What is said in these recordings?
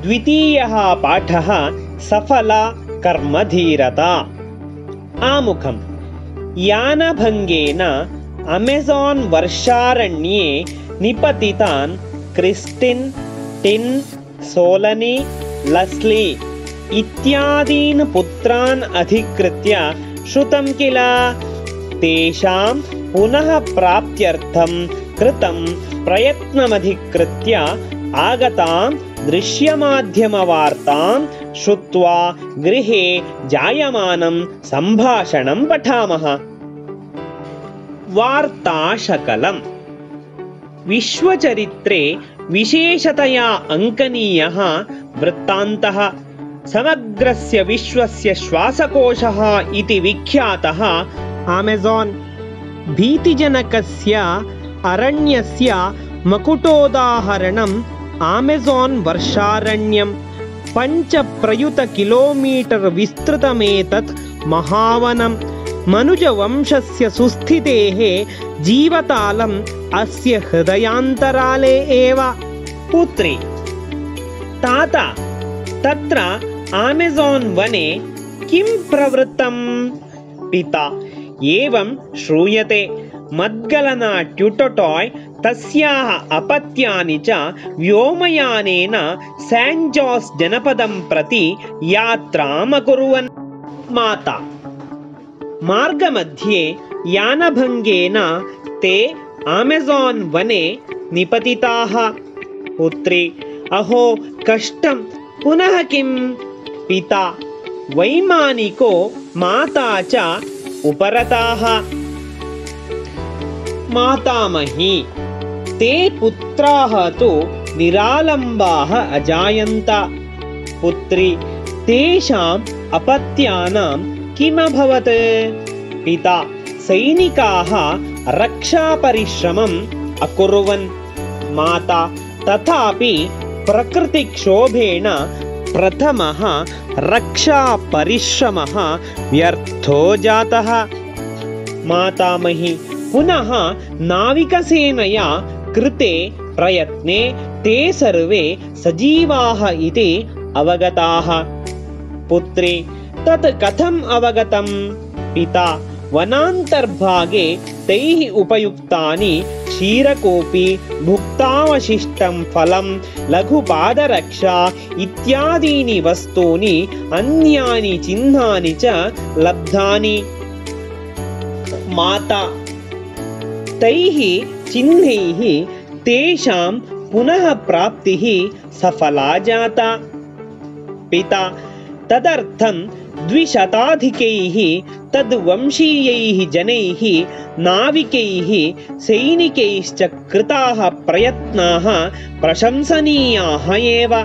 द्वितीयः पाठः सफला कर्मधीरता। आमुखम्। यानभङ्गेन अमेज़ान् वर्षारण्ये निपतितान् क्रिस्टिन्, टिन्, सोलनी, लस्ली इत्यादीन् पुत्रान् अधिकृत्य श्रुतं किल? तेषां पुनः प्राप्त्यर्थं कृतं प्रयत्नमधिकृत्य आगतां दृश्यमाध्यमवार्तां श्रुत्वा गृहे जायमानं सम्भाषणं पठामः। वार्ताशकलम्। विश्वचरित्रे विशेषतया अङ्कनीयः वृत्तान्तः। समग्रस्य विश्वस्य श्वासकोशः इति विख्यातः अमेज़ान् भीतिजनकस्य अरण्यस्य मकुटोदाहरणम् अमेज़ान् वर्षारण्यं। 5 प्रयुत किलोमीटर् विस्तृतमेतत् महावनं। मनुजवंशस्य सुस्थितेः जीवतालम् अस्य हृदयान्तराले एव। पुत्री। ताता, तत्र अमेज़ान् वने किं प्रवृत्तं? पिता, एवं श्रूयते। मद्गलना ट्युटोटाय् तस्याः अपत्यानि च व्योमयानेन सेण्ट् जोस् जनपदं प्रति यात्राम् अकुर्वन्। माता, मार्गमध्ये यानभङ्गेन ते अमेज़ान् वने निपतिताः। पुत्री, अहो कष्टं, पुनः किं? पिता, वैमानिको माता च उपरताः। मातामही, ते पुत्राः तु निरालम्बाः अजायन्त। पुत्री, तेषाम् अपत्यानां किमभवत्? पिता, सैनिकाः रक्षापरिश्रमम् अकुर्वन्। माता, तथापि प्रकृतिक्षोभेण प्रथमः रक्षापरिश्रमः व्यर्थो जातः। मातामही, पुनः नाविकसेनया कृते प्रयत्ने ते सर्वे सजीवाः इति अवगताः। पुत्री, तत् कथम् अवगतम्? पिता, वनान्तर्भागे तैः उपयुक्तानि क्षीरकूपी, भुक्तावशिष्टं फलं, लघुपादरक्षा इत्यादीनि वस्तूनि अन्यानि चिह्नानि च लब्धानि। माता, तैः चिह्नैः तेषां पुनः प्राप्तिः सफला जाता। पिता, तदर्थं 200 तद्वंशीयैः जनैः, नाविकैः, सैनिकैश्च कृताः प्रयत्नाः प्रशंसनीयाः एव।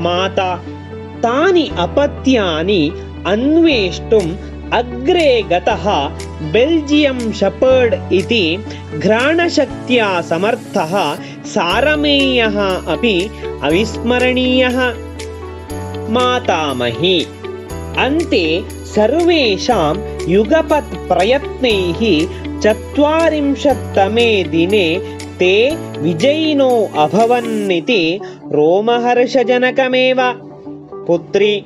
माता, तानि अपत्यानि अन्वेष्टुम् अग्रे गतः बेल्जियं शेपर्ड् इति घ्राणशक्त्या समर्थः सारमेयः अपि अविस्मरणीयः। मातामही, अन्ते सर्वेषां युगपत् प्रयत्नैः 40तमे दिने ते विजयिनो अभवन्निति रोमहर्षजनकमेव। पुत्री,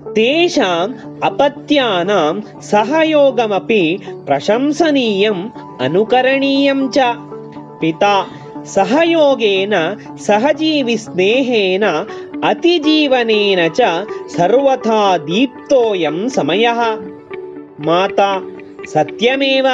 तेषाम् अपत्यानां सहयोगमपि प्रशंसनीयम् अनुकरणीयं च। पिता, सहयोगेन, सहजीविस्नेहेन, अतिजीवनेन च सर्वथा दीप्तोऽयं समयः। माता, सत्यमेव।